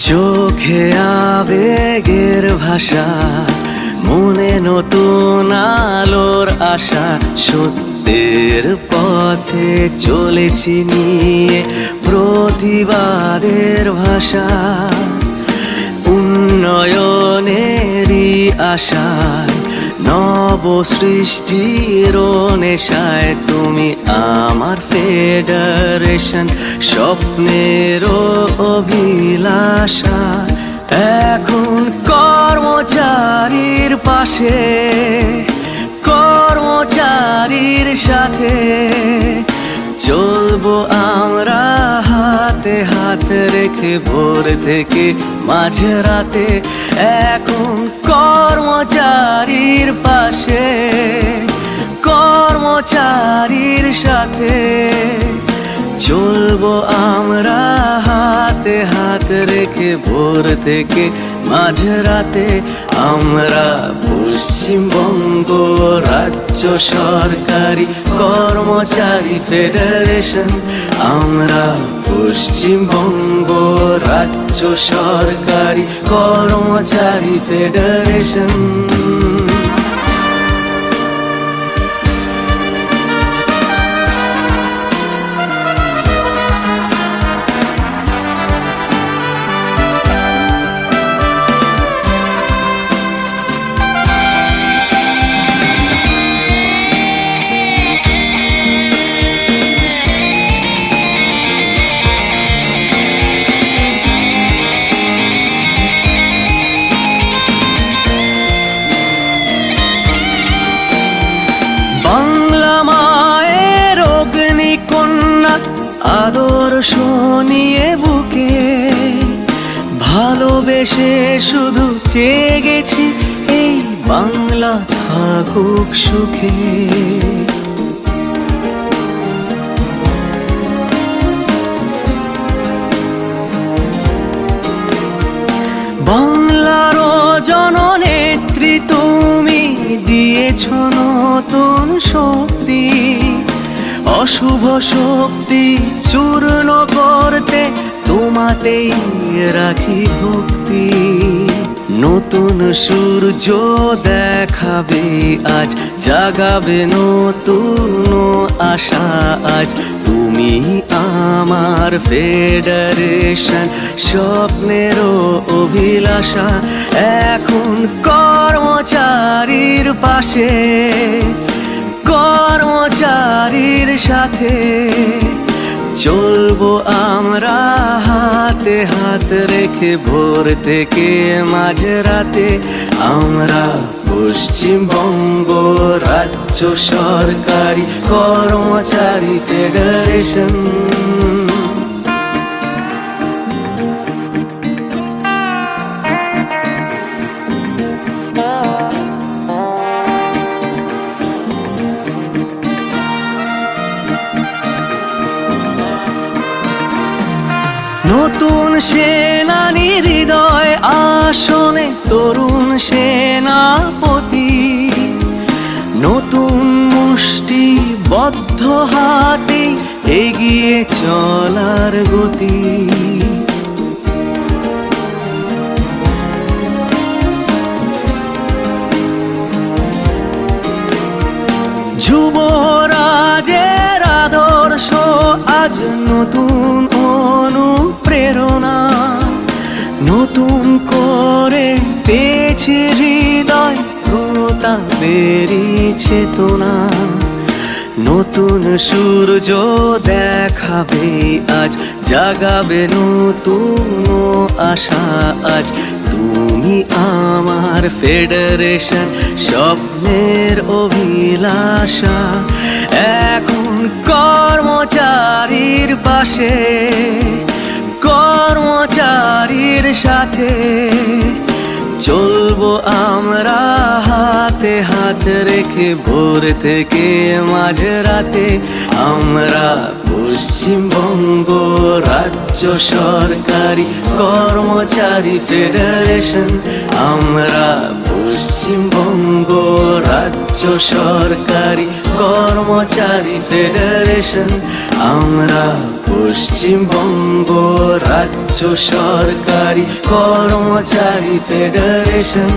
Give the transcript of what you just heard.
চোখে আবেগের ভাষা, মনে নতুন আলোর আশা, সত্যের পথে চলেছি নিয়ে প্রতিবাদের ভাষা। উন্নয়নেরই আশায়, নব সৃষ্টির নেশায়, তুমি আমার ফেডারেশন, স্বপ্নের অভিলাষা। এখন কর্মচারীর পাশে, কর্মচারীর সাথে চলবো আমরা হাতে হাত রেখে, ভোর থেকে মাঝরাতে। এখন কর্মচারীর পাশে, কর্মচারীর সাথে চলবো আমরা হাতে হাত রেখে, ভোর থেকে মাঝরাতে। আমরা পশ্চিমবঙ্গ রাজ্য সরকারি কর্মচারী ফেডারেশন, আমরা পশ্চিমবঙ্গ রাজ্য সরকারি কর্মচারী ফেডারেশন। বাংলা মায়ের অগ্নিকন্যা আদর্শ নিয়ে বুকে, ভালোবেসে শুধু চেয়ে গেছি এই বাংলা থাকুক সুখে। বাংলার জননেত্রী তুমি দিয়েছ নতুন শক্তি, অশুভ শক্তি চূর্ণ করতে তোমাতেই রাখি ভক্তি। নতুন সূর্য দেখাবে আজ, জাগাবে নতুন আশা আজ। তুমি আমার ফেডারেশন, স্বপ্নের অভিলাষা। এখন কর্মচারীর পাশে, কর্মচারীর সাথে চলবো আমরা হাতে হাত রেখে, ভোর থেকে মাঝরাতে। আমরা পশ্চিমবঙ্গ রাজ্য সরকারি কর্মচারী ফেডারেশন। নতুন সেনানী হৃদয় আসনে, তরুণ সেনাপতি, নতুন মুষ্টি বদ্ধ হাতে এগিয়ে চলার গতি। যুবরাজের আদর্শ আজ নতুন অনুপ্রেরণা, নতুন করে পেয়েছে হৃদয় প্রতাপেরই চেতনা। নতুন সূর্য দেখাবে আজ, জাগাবে নতুন আশা আজ। তুমি আমার ফেডারেশন, স্বপ্নের অভিলাষা। এখন কর্মচারীর পাশে, কর্মচারীর সাথে চলবো আমরা হাতে হাত রেখে, ভোর থেকে মাঝরাতে। আমরা পশ্চিমবঙ্গ রাজ্য সরকারি কর্মচারী ফেডারেশন, আমরা পশ্চিমবঙ্গ রাজ্য সরকারি কর্মচারী ফেডারেশন। আমরা পশ্চিমবঙ্গ রাজ্য সরকারি কর্মচারী ফেডারেশন।